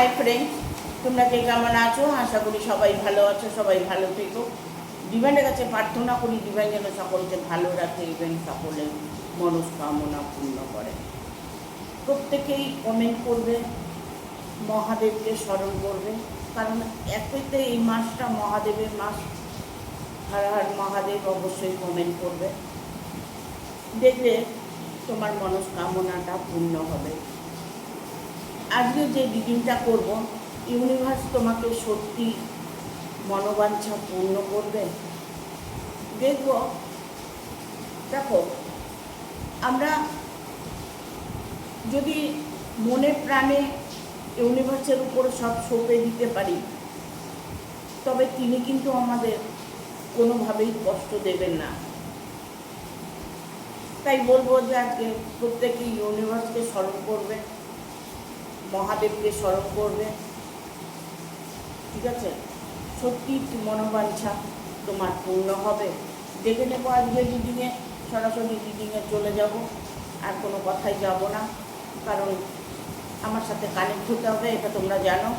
Hi friends, তোমরা কে কেমন আছো? আশা করি সবাই ভালো আছো, সবাই ভালো থেকো। ডিভাইনের কাছে প্রার্থনা করি ডিভাইন যেন সকলকে ভালো রাখে, ইভেন সকলের মনস্কামনা পূর্ণ করে। প্রত্যেকেই কমেন্ট করবে, মহাদেবকে স্মরণ করবে, কারণ একইতে এই মাসটা মহাদেবের মাস। হর হর মহাদেব অবশ্যই কমেন্ট করবে, দেখবে তোমার মনস্কামনাটা পূর্ণ হবে। আজকে যে রিডিংটা করব, ইউনিভার্স তোমাকে সত্যি মনোবাঞ্ছা পূর্ণ করবে। দেখো, আমরা যদি মনে প্রাণে ইউনিভার্সের উপর সব সঁপে দিতে পারি, তবে তিনি কিন্তু আমাদের কোনোভাবেই কষ্ট দেবেন না। তাই বলবো যে আজকে প্রত্যেকেই ইউনিভার্সকে স্মরণ করবে, মহাদেবকে স্মরণ করবে, ঠিক আছে? সত্যি মনোবাঞ্ছা তোমার পূর্ণ হবে। দেখে নেবো আজকে রিডিংয়ে, সরাসরি রিডিংয়ে চলে যাব, আর কোনো কথাই যাব না, কারণ আমার সাথে কানেক্ট হতে হবে, এটা তোমরা জানো,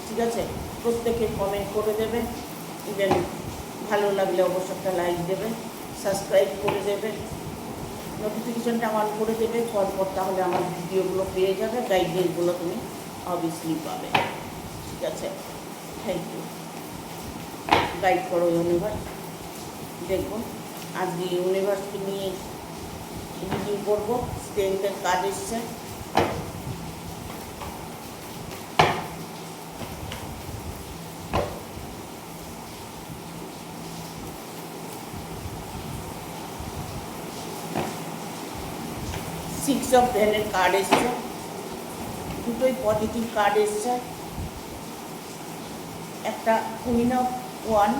ঠিক আছে? প্রত্যেকে কমেন্ট করে দেবে, ইভেন ভালো লাগলে অবশ্যই একটা লাইক দেবে, সাবস্ক্রাইব করে দেবে, নোটিফিকেশানটা অন করে দেবে পরপর, তাহলে আমার ভিডিওগুলো পেয়ে যাবে, গাইডলাইনগুলো তুমি অবভিয়াসলি পাবে, ঠিক আছে? Thank you. গাইড করো ইউনিভার্স। দেখুন, আজকে ইউনিভার্সকে নিয়ে রিডিং করবো। স্ট্রেংথের কাজ এসছে, সিক্স অফ ভ্যানের কার্ড এসছে, দুটোই পজিটিভ কার্ড এসছে। একটা কুইন অফ ওয়ান,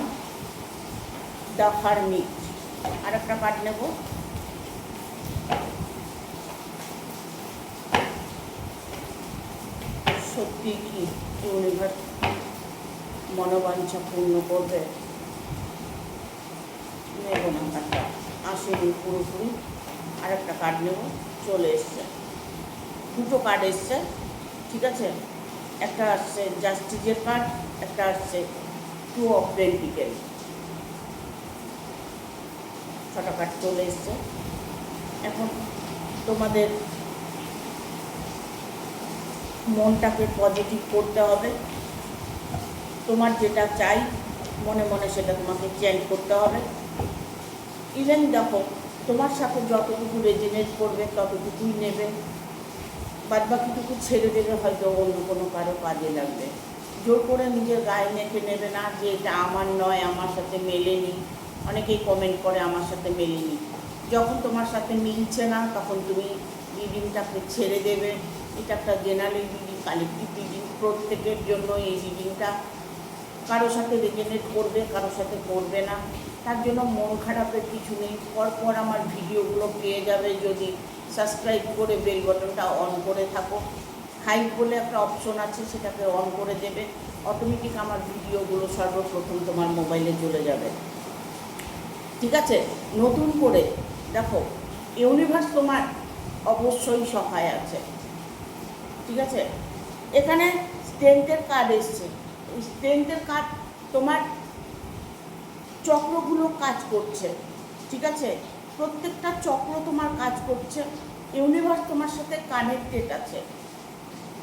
দ্য হারমিট, আর একটা কার্ড নেব সত্যি কি ইউনিভার্স মনোবাঞ্ছা পূর্ণ করবে। নেব না কার্ডটা, আসেনি পুরোপুরি, আর একটা কার্ড নেব, চলে এসছে। দুটো কার্ড এসছে, ঠিক আছে? একটা আসছে জাস্টিসের কার্ড, একটা আসছে টু অফ পেন্টিকেল। ছটা কার্ড চলে এসছে। এখন তোমাদের মনটাকে পজিটিভ করতে হবে, তোমার যেটা চাই মনে মনে সেটা তোমাকে চেঞ্জ করতে হবে। ইভেন দেখো, তোমার সাথে যতটুকু রেজিনেট করবে ততটুকুই নেবে, বাদবাকিটুকু ছেড়ে দেবে, হয়তো অন্য কোনো কারো কাজে লাগবে। জোর করে নিজের গায়ে মেখে নেবে না যে এটা আমার নয়, আমার সাথে মেলেনি। অনেকেই কমেন্ট করে আমার সাথে মেলেনি। যখন তোমার সাথে মিলছে না, তখন তুমি রিডিংটাকে ছেড়ে দেবে। এটা একটা জেনারেল রিডিং, কালেকটিভ রিডিং, প্রত্যেকের জন্য এই রিডিংটা। কারোর সাথে রেজনেট করবে, কারোর সাথে করবে না, তার জন্য মন খারাপের কিছু নেই। পরপর আমার ভিডিওগুলো পেয়ে যাবে যদি সাবস্ক্রাইব করে বেল বাটনটা অন করে থাকো। হাইপ বলে একটা অপশন আছে, সেটাকে অন করে দেবে, অটোমেটিক আমার ভিডিওগুলো সর্বপ্রথম তোমার মোবাইলে চলে যাবে, ঠিক আছে? নতুন করে দেখো, ইউনিভার্স তোমার অবশ্যই সহায় আছে, ঠিক আছে? এখানে স্ট্রেংথের কার্ড এসছে। স্ট্রেংথের কার্ড, তোমার চক্রগুলো কাজ করছে, ঠিক আছে? প্রত্যেকটা চক্র তোমার কাজ করছে। ইউনিভার্স তোমার সাথে কানেক্টেড আছে।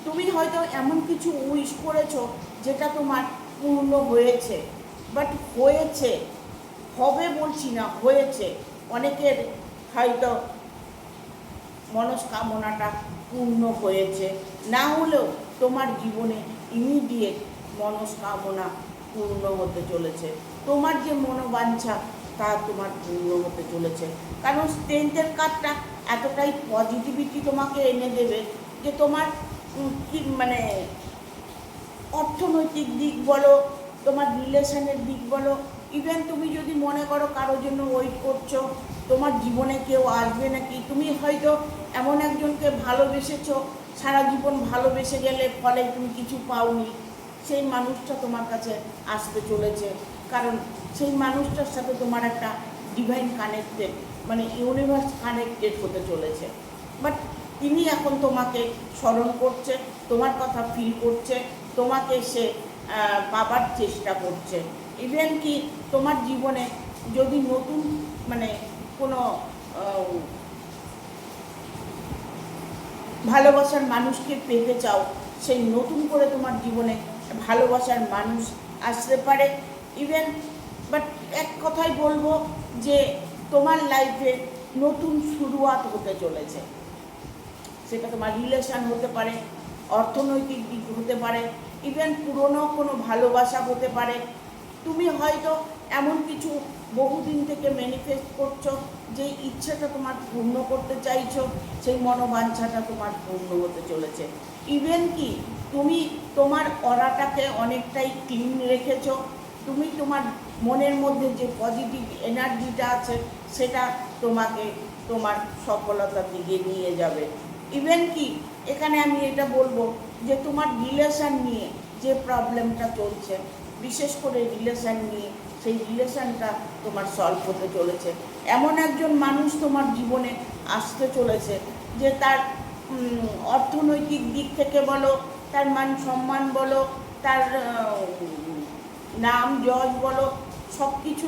তুমি হয়তো এমন কিছু উইশ করেছো যেটা তোমার পূর্ণ হয়েছে, বাট হয়েছে, হবে বলছি না, হয়েছে। অনেকের হয়তো মনস্কামনাটা পূর্ণ হয়েছে, না হলেও তোমার জীবনে ইমিডিয়েট মনস্কামনা পূর্ণ হতে চলেছে। তোমার যে মনোবাঞ্ছা তা তোমার পূর্ণ হতে চলেছে, কারণ স্ট্রেংথের কার্ডটা এতটাই পজিটিভিটি তোমাকে এনে দেবে যে তোমার কি মানে অর্থনৈতিক দিক বলো, তোমার রিলেশনের দিক বলো, ইভেন তুমি যদি মনে করো কারোর জন্য ওয়েট করছো, তোমার জীবনে কেউ আসবে নাকি, তুমি হয়তো এমন একজনকে ভালোবেসেছো, সারা জীবন ভালোবেসে গেলে ফলে তুমি কিছু পাওনি, সেই মানুষটা তোমার কাছে আসতে চলেছে, কারণ সেই মানুষটার সাথে তোমার একটা ডিভাইন কানেক্টেড, মানে ইউনিভার্স কানেক্টেড হতে চলেছে। বাট তিনি এখন তোমাকে স্মরণ করছে, তোমার কথা ফিল করছে, তোমাকে সে পাবার চেষ্টা করছে। ইভেন কি তোমার জীবনে যদি নতুন মানে কোনো ভালোবাসার মানুষকে পেতে চাও, সেই নতুন করে তোমার জীবনে ভালোবাসার মানুষ আসতে পারে। ইভেন বাট এক কথাই বলবো যে তোমার লাইফে নতুন শুরুয়াত হতে চলেছে। সেটা তোমার রিলেশন হতে পারে, অর্থনৈতিক দিক হতে পারে, ইভেন পুরনো কোনো ভালোবাসা হতে পারে। তুমি হয়তো এমন কিছু বহুদিন থেকে ম্যানিফেস্ট করছো, যে ইচ্ছাটা তোমার পূর্ণ করতে চাইছো, সেই মনোবাঞ্ছাটা তোমার পূর্ণ হতে চলেছে। ইভেন কি তুমি তোমার অরাটাকে অনেকটাই ক্লিন রেখেছো, তুমি তোমার মনের মধ্যে যে পজিটিভ এনার্জিটা আছে সেটা তোমাকে তোমার সফলতার দিকে নিয়ে যাবে। ইভেন কি এখানে আমি এটা বলবো যে তোমার রিলেশন নিয়ে যে প্রবলেমটা চলছে, বিশেষ করে রিলেশন নিয়ে, সেই রিলেশনটা তোমার সলভ হতে চলেছে। এমন একজন মানুষ তোমার জীবনে আসতে চলেছে যে তার অর্থনৈতিক দিক থেকে বলো, তার মান সম্মান বলো, তার নাম যশ বলো, সব কিছু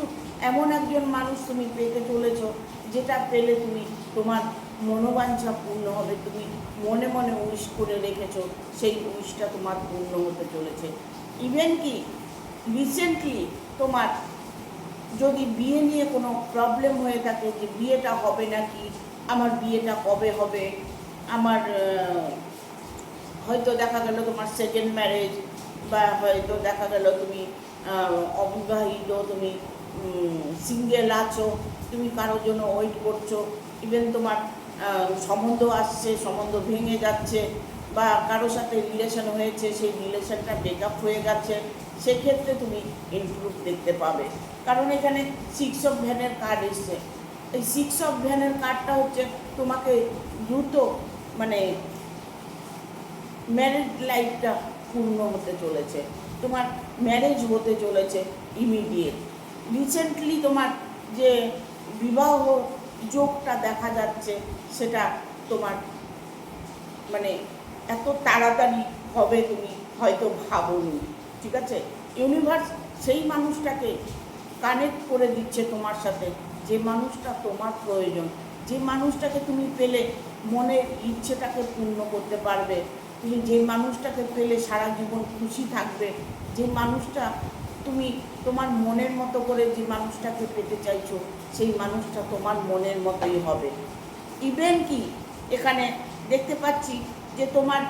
এমন একজন মানুষ তুমি পেতে চলেছো, যেটা পেলে তুমি তোমার মনোবাঞ্ছা পূর্ণ হবে। তুমি মনে মনে উইশ করে রেখেছো, সেই উইশটা তোমার পূর্ণ হতে চলেছে। ইভেন কি রিসেন্টলি তোমার যদি বিয়ে নিয়ে কোনো প্রবলেম হয়ে থাকে, যে বিয়েটা হবে নাকি, আমার বিয়েটা কবে হবে, আমার হয়তো দেখা গেল তোমার সেকেন্ড ম্যারেজ, বা হয়তো দেখা গেল তুমি অবিবাহিত, তুমি সিঙ্গেল আছো, তুমি কারোর জন্য ওয়েট করছো, ইভেন তোমার সম্বন্ধ আসছে, সম্বন্ধ ভেঙে যাচ্ছে, বা কারোর সাথে রিলেশন হয়েছে, সেই রিলেশনটা ব্রেকআপ হয়ে গেছে, সেক্ষেত্রে তুমি ইমপ্রুভ দেখতে পাবে। কারণ এখানে 6 অফ ভ্যানের কার্ড এসছে। এই 6 অফ ভ্যানের কার্ডটা হচ্ছে তোমাকে দ্রুত মানে ম্যারেজ লাইফটা পূর্ণ হতে চলেছে, তোমার ম্যারেজ হতে চলেছে ইমিডিয়েট। রিসেন্টলি তোমার যে বিবাহ যোগটা দেখা যাচ্ছে, সেটা তোমার মানে এত তাড়াতাড়ি হবে তুমি হয়তো ভাবোনি। ঠিক আছে, ইউনিভার্স সেই মানুষটাকে কানেক্ট করে দিচ্ছে তোমার সাথে, যে মানুষটা তোমার প্রয়োজন, যে মানুষটাকে তুমি পেলে মনের ইচ্ছেটাকে পূর্ণ করতে পারবে, তুমি যে মানুষটাকে পেলে সারা জীবন খুশি থাকবে, যে মানুষটা তুমি তোমার মনের মতো করে যে মানুষটাকে পেতে চাইছো, সেই মানুষটা তোমার মনের মতোই হবে। ইভেন কি এখানে দেখতে পাচ্ছি যে তোমার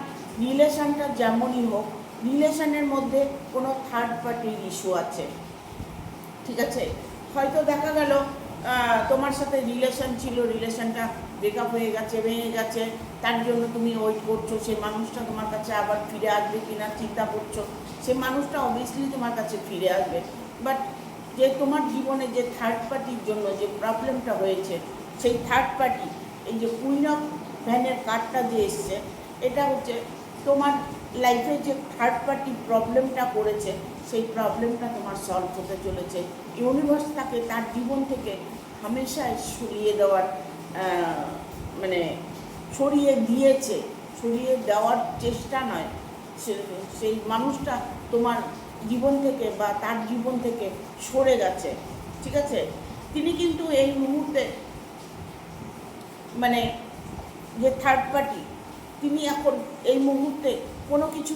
রিলেশনটা যেমনই হোক, রিলেশনের মধ্যে কোনো থার্ড পার্টির ইস্যু আছে। ঠিক আছে, হয়তো দেখা গেল তোমার সাথে রিলেশন ছিল, রিলেশনটা ব্রেকআপ হয়ে গেছে, ভেঙে গেছে, তার জন্য তুমি ওয়েট করছো সেই মানুষটা তোমার কাছে আবার ফিরে আসবে কিনা চিন্তা করছো। সেই মানুষটা অবভিয়াসলি তোমার কাছে ফিরে আসবে, বাট যে তোমার জীবনে যে থার্ড পার্টির জন্য যে প্রবলেমটা হয়েছে, সেই থার্ড পার্টি, এই যে কুইন অফ ভ্যানের কার্ডটা যে এসছে, এটা হচ্ছে তোমার লাইফে যে থার্ড পার্টি প্রবলেমটা করেছে, সেই প্রবলেমটা তোমার সলভ হতে চলেছে। ইউনিভার্স তাকে তার জীবন থেকে হামেশাই সরিয়ে দেওয়ার মানে সরিয়ে দিয়েছে, সরিয়ে দেওয়ার চেষ্টা নয়, সেই মানুষটা তোমার জীবন থেকে বা তার জীবন থেকে সরে গেছে। ঠিক আছে, তিনি কিন্তু এই মুহূর্তে মানে যে থার্ড পার্টি, তিনি এখন এই মুহূর্তে কোনো কিছু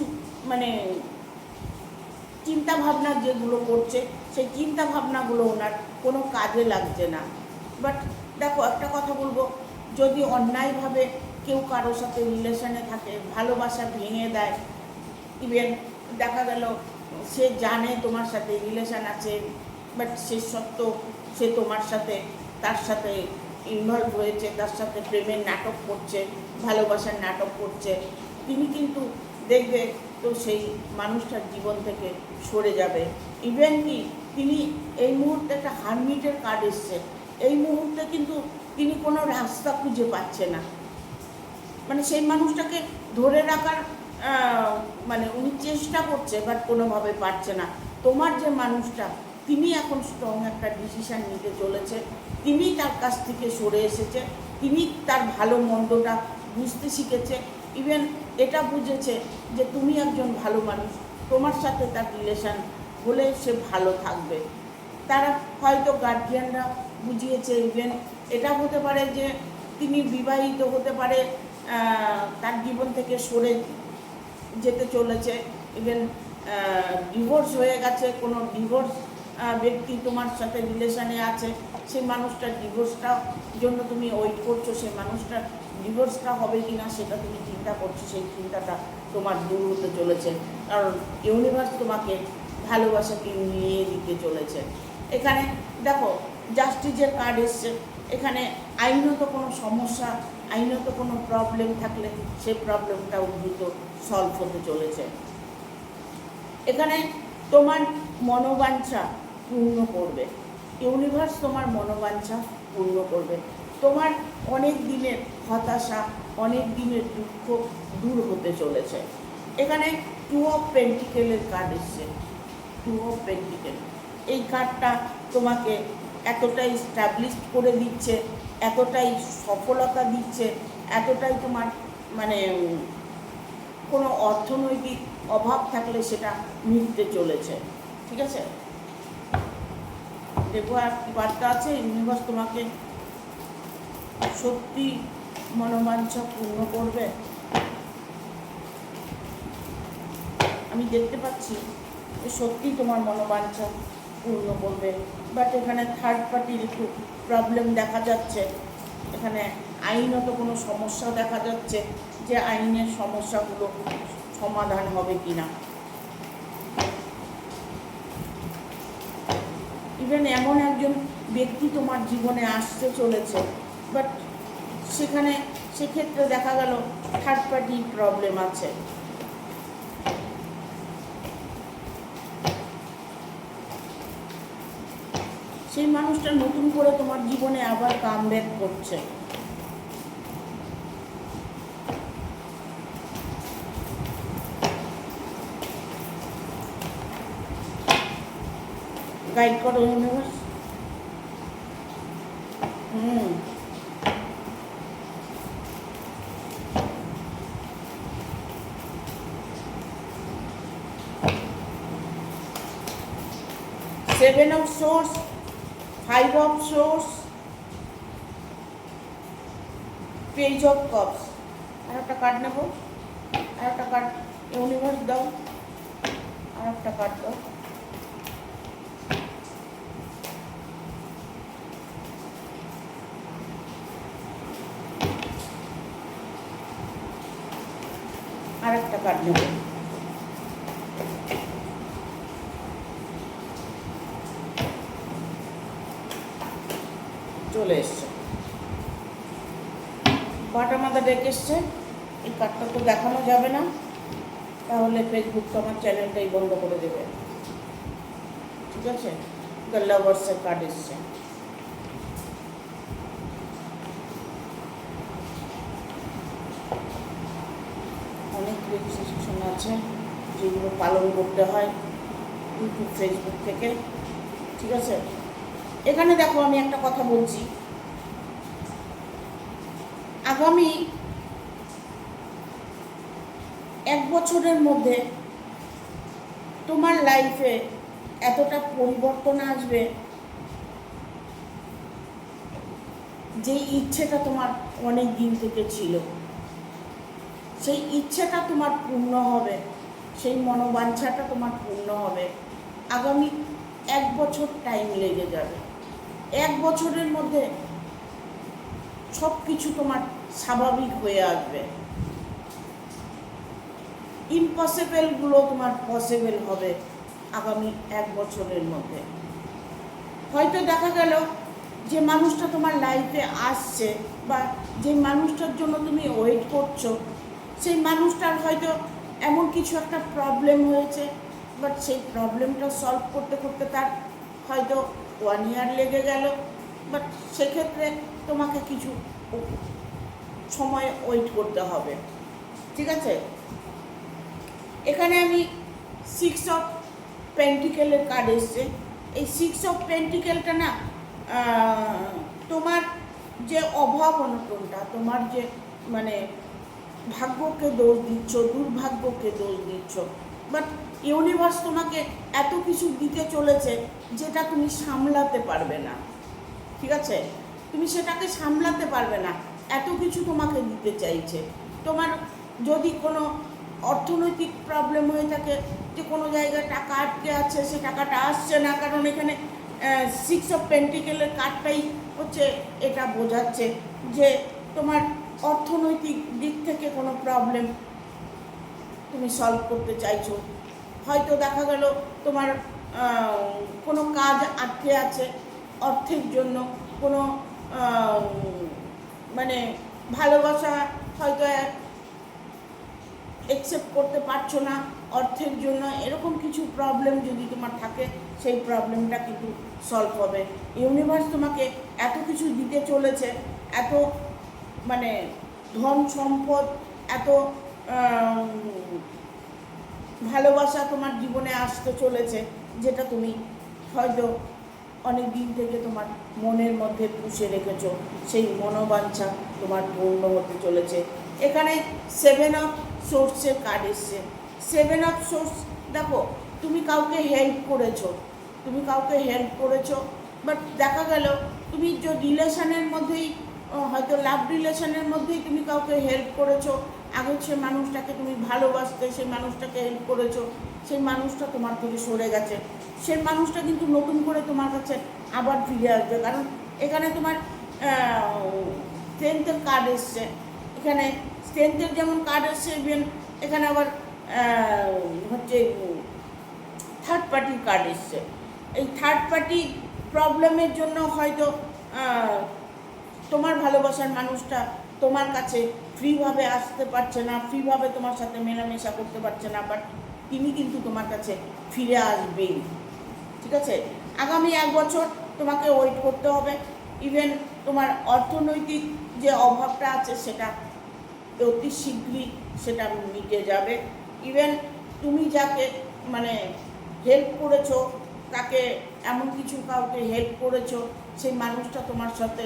মানে চিন্তাভাবনা যেগুলো করছে, সেই চিন্তাভাবনাগুলো ওনার কোনো কাজে লাগছে না। বাট দেখো একটা কথা বলবো, যদি অন্যায়ভাবে কেউ কারোর সাথে রিলেশনে থাকে, ভালোবাসা ভেঙে দেয়, ইভেন দেখা গেল সে জানে তোমার সাথে রিলেশন আছে, বাট সে সত্ত্বেও সে তোমার সাথে তার সাথে ইনভলভ হয়েছে, তার সাথে প্রেমের নাটক করছে, ভালোবাসার নাটক করছে, তিনি কিন্তু দেখবে তো সেই মানুষটার জীবন থেকে সরে যাবে। ইভেন কি তিনি এই মুহূর্তে একটা হারমিটের কার্ড এসছে, এই মুহূর্তে কিন্তু তিনি কোনো রাস্তা খুঁজে পাচ্ছে না, মানে সেই মানুষটাকে ধরে রাখার মানে উনি চেষ্টা করছে, বাট কোনোভাবে পারছে না। তোমার যে মানুষটা, তিনি এখন স্ট্রং একটা ডিসিশান নিতে চলেছে, তিনি তার কাছ থেকে সরে এসেছে, তিনি তার ভালো মন্দটা বুঝতে শিখেছে, ইভেন এটা বুঝেছে যে তুমি একজন ভালো মানুষ, তোমার সাথে তার রিলেশান হলে সে ভালো থাকবে। তারা হয়তো গার্জিয়ানরা বুঝিয়েছে, ইভেন এটা হতে পারে যে তিনি বিবাহিত হতে পারে, তার জীবন থেকে সরে যেতে চলেছে, ইভেন ডিভোর্স হয়ে গেছে, কোনো ডিভোর্স ব্যক্তি তোমার সাথে রিলেশানে আছে, সেই মানুষটার ডিভোর্সটার জন্য তুমি ওয়েট করছো, সেই মানুষটার ডিভোর্সটা হবে কি না সেটা তুমি চিন্তা করছো, সেই চিন্তাটা তোমার দূর হতে চলেছে, কারণ ইউনিভার্স তোমাকে ভালোবাসাকে নিয়ে দিতে চলেছে। এখানে দেখো জাস্টিসের কার্ড এসছে, এখানে আইনত কোনো সমস্যা, আইনত কোনো প্রবলেম থাকলে সেই প্রবলেমটাও দ্রুত সলভ হতে চলেছে। এখানে তোমার মনোবাঞ্ছা পূর্ণ করবে, ইউনিভার্স তোমার মনোবাঞ্ছা পূর্ণ করবে, তোমার অনেক দিনের হতাশা, অনেক দিনের দুঃখ দূর হতে চলেছে। এখানে 2 অফ পেন্টিকেলের কার্ড এসছে, 2 অফ পেন্টিকেল, এই কার্ডটা তোমাকে এতটাই স্ট্যাবলিশ করে দিচ্ছে, এতটাই সফলতা দিচ্ছে, এতটাই তোমার মানে কোনো অর্থনৈতিক অভাব থাকলে সেটা মিটতে চলেছে। ঠিক আছে, দেখো আর কি বার্তা আছে। ইউনিভার্স তোমাকে সত্যি মনোবাঞ্ছা পূর্ণ করবে। আমি দেখতে পাচ্ছি যে সত্যি তোমার মনোবাঞ্ছা পূর্ণ করবে, বাট এখানে থার্ড পার্টির একটু প্রবলেম দেখা যাচ্ছে, এখানে আইনত কোনো সমস্যা দেখা যাচ্ছে, যে আইনের সমস্যাগুলো সমাধান হবে কি না। ইভেন এমন একজন ব্যক্তি তোমার জীবনে আসতে চলেছে, বাট সেক্ষেত্রে দেখা গেল থার্ড পার্টি প্রবলেম আছে। সেই মানুষটা নতুন করে তোমার জীবনে আবার কামব্যাক করছে। গাইড করো universe. Seven of swords, 5 of swords, page of cups. আর একটা কার্ড নেব, আর একটা কার্ড ইউনিভার্স দাও, আর একটা কার্ড দাও। আর একটা কার্ড নেব। চলে এসছে, কটা মাথা ডেকে এসছে। এই কার্ডটা তো দেখানো যাবে না, তাহলে ফেসবুক তো আমার চ্যানেলটাই বন্ধ করে দেবে। ঠিক আছে, দ্য লাভার্সের কার্ড এসছে। অনেক রেজিস্ট্রেশন আছে যেগুলো পালন করতে হয় ইউটিউব, ফেসবুক থেকে। ঠিক আছে, এখানে দেখো আমি একটা কথা বলছি, আগামী 1 বছরের মধ্যে তোমার লাইফে এতটা পরিবর্তন আসবে, যে ইচ্ছেটা তোমার অনেক দিন থেকে ছিল, সেই ইচ্ছেটা তোমার পূর্ণ হবে, সেই মনোবাঞ্ছাটা তোমার পূর্ণ হবে। আগামী 1 বছর টাইম লেগে যাবে। 1 বছরের মধ্যে সব কিছু তোমার স্বাভাবিক হয়ে আসবে, ইম্পসিবলগুলো তোমার পসিবল হবে আগামী 1 বছরের মধ্যে। হয়তো দেখা গেল যে মানুষটা তোমার লাইফে আসছে বা যে মানুষটার জন্য তুমি ওয়েট করছো, সেই মানুষটার হয়তো এমন কিছু একটা প্রবলেম হয়েছে, বাট সেই প্রবলেমটা সলভ করতে করতে তার হয়তো 1 ইয়ার লেগে গেল, বাট সেক্ষেত্রে তোমাকে কিছু সময় ওয়েট করতে হবে। ঠিক আছে, এখানে আমি 6 অফ পেন্টিকেলের কার্ড এসছে। এই 6 অফ পেন্টিকেলটা না তোমার যে অভাব অনটনটা, তোমার যে মানে ভাগ্যকে দোষ দিচ্ছ, দুর্ভাগ্যকে দোষ দিচ্ছ, বাট ইউনিভার্স তোমাকে এত কিছু দিতে চলেছে যেটা তুমি সামলাতে পারবে না। ঠিক আছে, তুমি সেটাকে সামলাতে পারবে না, এত কিছু তোমাকে দিতে চাইছে। তোমার যদি কোনো অর্থনৈতিক প্রবলেম হয়ে থাকে, যে কোনো জায়গায় টাকা আটকে আছে, সে টাকাটা আসছে না, কারণ এখানে 6 অফ পেন্টিকেলের কার্ডটাই হচ্ছে এটা বোঝাচ্ছে যে তোমার অর্থনৈতিক দিক থেকে কোনো প্রবলেম তুমি সলভ করতে চাইছো। হয়তো দেখা গেল তোমার কোনো কাজ আটকে আছে অর্থের জন্য, কোনো মানে ভালোবাসা হয়তো অ্যাকসেপ্ট করতে পারছো না অর্থের জন্য, এরকম কিছু প্রবলেম যদি তোমার থাকে, সেই প্রবলেমটা কিন্তু সলভ হবে। ইউনিভার্স তোমাকে এত কিছু দিতে চলেছে, এত মানে ধন সম্পদ, এত ভালোবাসা তোমার জীবনে আসতে চলেছে, যেটা তুমি হয়তো অনেক দিন থেকে তোমার মনের মধ্যে পুষে রেখেছো। সেই মনোবাঞ্ছা তোমার পূর্ণ হতে চলেছে। এখানে 7 অফ সোর্সের কার্ড এসছে। 7 অফ সোর্স, দেখো তুমি কাউকে হেল্প করেছো, বাট দেখা গেল তুমি যে রিলেশনের মধ্যেই, হয়তো লাভ রিলেশনের মধ্যেই তুমি কাউকে হেল্প করেছো। আগে সে মানুষটাকে তুমি ভালোবাসতে, সেই মানুষটাকে হেল্প করেছো, সেই মানুষটা তোমার থেকে সরে গেছে। সেই মানুষটা কিন্তু নতুন করে তোমার কাছে আবার ফিরে আসবে, কারণ এখানে তোমার স্ট্রেংথের কার্ড এসছে। এখানে স্ট্রেংথের যেমন কার্ড এসছে, ইভেন এখানে আবার হচ্ছে থার্ড পার্টির কার্ড এসছে। এই থার্ড পার্টি প্রবলেমের জন্য হয়তো তোমার ভালোবাসার মানুষটা তোমার কাছে ফ্রিভাবে আসতে পারছে না, ফ্রিভাবে তোমার সাথে মেলামেশা করতে পারছে না, বাট তিনি কিন্তু তোমার কাছে ফিরে আসবেই। ঠিক আছে, আগামী 1 বছর তোমাকে ওয়েট করতে হবে। ইভেন তোমার অর্থনৈতিক যে অভাবটা আছে সেটা অতি শীঘ্রই সেটা মিটে যাবে। ইভেন তুমি যাকে মানে হেল্প করেছো, তাকে এমন কিছু কাউকে হেল্প করেছো, সেই মানুষটা তোমার সাথে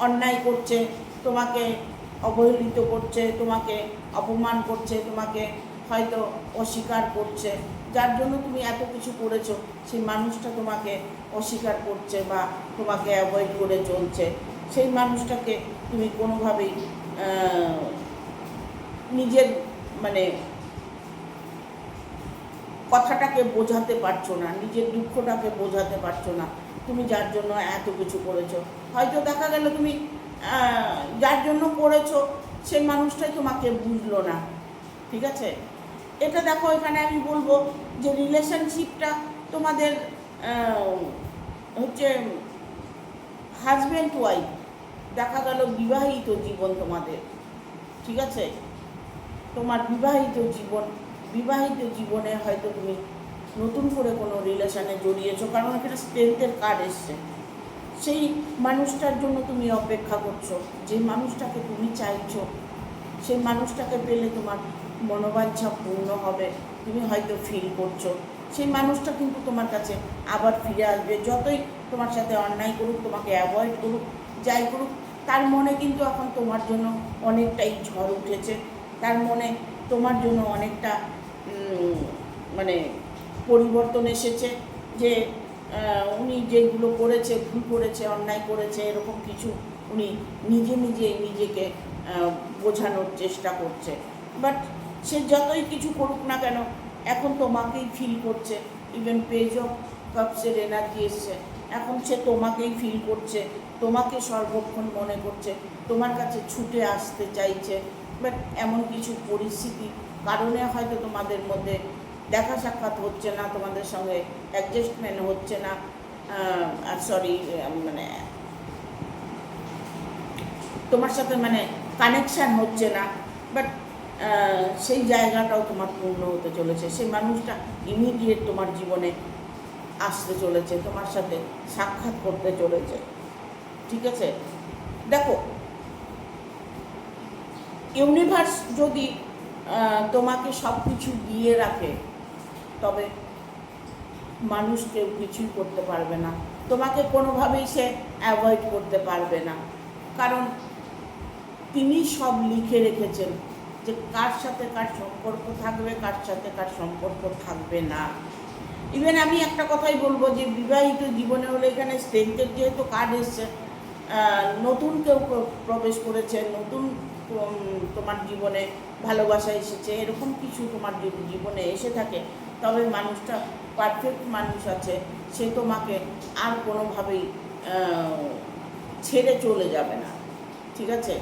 অন্যায় করছে, তোমাকে অবহেলিত করছে, তোমাকে অপমান করছে, তোমাকে হয়তো অস্বীকার করছে, যার জন্য তুমি এত কিছু করেছো, সেই মানুষটা তোমাকে অস্বীকার করছে বা তোমাকে অ্যাভয়েড করে চলছে। সেই মানুষটাকে তুমি কোনোভাবেই নিজের মানে কথাটাকে বোঝাতে পারছো না, নিজের দুঃখটাকে বোঝাতে পারছো না, তুমি যার জন্য এত কিছু করেছো। হয়তো দেখা গেল তুমি যার জন্য করেছো সেই মানুষটাই তোমাকে বুঝলো না। ঠিক আছে, এটা দেখো, এখানে আমি বলবো যে রিলেশনশিপটা তোমাদের হচ্ছে হাজব্যান্ড ওয়াইফ, দেখা গেল বিবাহিত জীবন তোমাদের। ঠিক আছে, তোমার বিবাহিত জীবনে হয়তো তুমি নতুন করে কোনো রিলেশানে জড়িয়েছো, কারণ এখানে স্ট্রেংথের কার্ড এসছে। সেই মানুষটার জন্য তুমি অপেক্ষা করছো, যে মানুষটাকে তুমি চাইছো, সেই মানুষটাকে পেলে তোমার মনোবাঞ্ছা পূর্ণ হবে, তুমি হয়তো ফিল করছো। সেই মানুষটা কিন্তু তোমার কাছে আবার ফিরে আসবে, যতই তোমার সাথে অন্যায় করুক, তোমাকে অ্যাভয়েড করুক, যাই করুক, তার মনে কিন্তু এখন তোমার জন্য অনেকটাই ঝড় উঠেছে, তার মনে তোমার জন্য অনেকটা মানে পরিবর্তন এসেছে, যে উনি যেগুলো করেছে, ভুল করেছে, অন্যায় করেছে, এরকম কিছু উনি নিজেকে বোঝানোর চেষ্টা করছে। বাট সে যতই কিছু করুক না কেন, এখন তোমাকেই ফিল করছে। ইভেন পেজ অফ কাপসের এনার্জি এসছে, এখন সে তোমাকেই ফিল করছে, তোমাকে সর্বক্ষণ মনে করছে, তোমার কাছে ছুটে আসতে চাইছে। বাট এমন কিছু পরিস্থিতি কারণে হয়তো তোমাদের মধ্যে দেখা সাক্ষাৎ হচ্ছে না, তোমাদের সঙ্গে অ্যাডজাস্টমেন্ট হচ্ছে না, মানে তোমার সাথে মানে কানেকশান হচ্ছে না। বাট সেই জায়গাটাও তোমার পূর্ণ হতে চলেছে। সেই মানুষটা ইমিডিয়েট তোমার জীবনে আসতে চলেছে, তোমার সাথে সাক্ষাৎ করতে চলেছে। ঠিক আছে, দেখো ইউনিভার্স যদি তোমাকে সব কিছু দিয়ে রাখে, তবে মানুষ কেউ কিছুই করতে পারবে না, তোমাকে কোনোভাবেই সে অ্যাভয়েড করতে পারবে না। কারণ তিনি সব লিখে রেখেছেন যে কার সাথে কার সম্পর্ক থাকবে, কার সাথে কার সম্পর্ক থাকবে না। ইভেন আমি একটা কথাই বলবো যে বিবাহিত জীবনে হলে এখানে স্ট্রেংথের যেহেতু কার্ড এসছে, নতুন কেউ প্রবেশ করেছে, নতুন তোমার জীবনে ভালোবাসা এসেছে, এরকম কিছু তোমার যদি জীবনে এসে থাকে, তবে মানুষটা পারফেক্ট মানুষ আছে, সে তোমাকে আর কোনোভাবেই ছেড়ে চলে যাবে না, ঠিক আছে?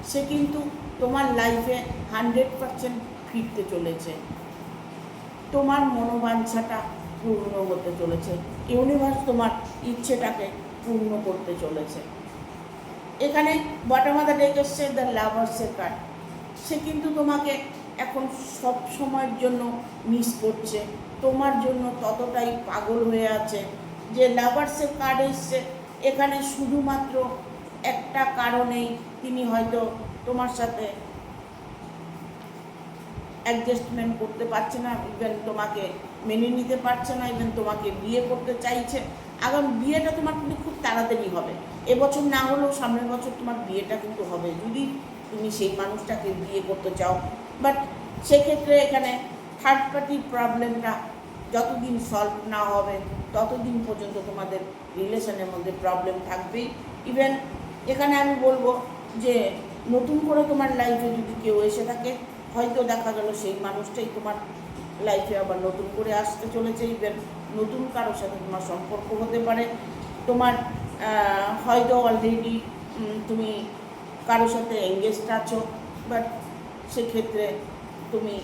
সে কিন্তু তোমার লাইফে 100% ফিরতে চলেছে, তোমার মনোবাঞ্ছাটা পূর্ণ হতে চলেছে, ইউনিভার্স তোমার ইচ্ছেটাকে পূর্ণ করতে চলেছে। এখানে বটম অফ দ্য ডেক এসছে দ্য লাভার্সের কার্ড। সে কিন্তু তোমাকে এখন সব সময়ের জন্য মিস করছে, তোমার জন্য ততটাই পাগল হয়ে আছে যে লাভার্সের কার্ড এসছে এখানে শুধুমাত্র একটা কারণেই, তিনি হয়তো তোমার সাথে অ্যাডজাস্টমেন্ট করতে পারছে না, ইভেন তোমাকে মেনে নিতে পারছে না, ইভেন তোমাকে বিয়ে করতে চাইছে। আগামী বিয়েটা তোমার কিন্তু খুব তাড়াতাড়ি হবে, এবছর না হলেও সামনের বছর তোমার বিয়েটা কিন্তু হবে, যদি তুমি সেই মানুষটাকে বিয়ে করতে চাও। বাট সেক্ষেত্রে এখানে থার্ড পার্টির প্রবলেমটা যতদিন সলভ না হবে ততদিন পর্যন্ত তোমাদের রিলেশনের মধ্যে প্রবলেম থাকবেই। ইভেন এখানে আমি বলবো যে নতুন করে তোমার লাইফে যদি কেউ এসে থাকে, হয়তো দেখা গেল সেই মানুষটাই তোমার লাইফে আবার নতুন করে আসতে চলেছে, ইভেন নতুন কারোর সাথে তোমার সম্পর্ক হতে পারে। তোমার হয়তো অলরেডি তুমি কারোর সাথে এঙ্গেজড আছো, বাট সেক্ষেত্রে তুমি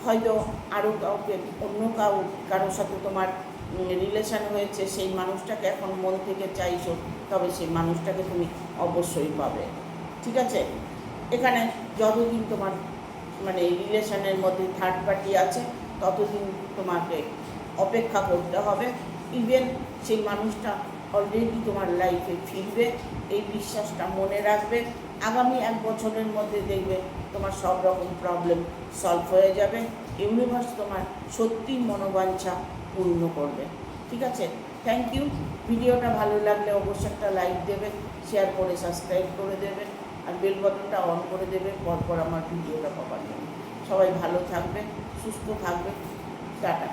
হয়তো আরও কাউকে, অন্য কারোর সাথে তোমার রিলেশান হয়েছে, সেই মানুষটাকে এখন মন থেকে চাইছো, তবে সেই মানুষটাকে তুমি অবশ্যই পাবে, ঠিক আছে? এখানে যতদিন তোমার মানে রিলেশনের মধ্যে থার্ড পার্টি আছে ততদিন তোমাকে অপেক্ষা করতে হবে। ইভেন সেই মানুষটা অলরেডি তোমার লাইফে ফিরবে, এই বিশ্বাসটা মনে রাখবে। আগামী 1 বছরের মধ্যে দেখবে তোমার সব রকম প্রবলেম সলভ হয়ে যাবে, ইউনিভার্স তোমার সত্যি মনোবাঞ্ছা পূর্ণ করবে, ঠিক আছে? Thank you. ভিডিওটা ভালো লাগলে অবশ্যই একটা লাইক দেবে, শেয়ার করে সাবস্ক্রাইব করে দেবে, আর বেল বাটনটা অন করে দেবে পরপর আমার ভিডিওটা পাওয়ার জন্য। সবাই ভালো থাকবে, সুস্থ থাকবে, টাটা।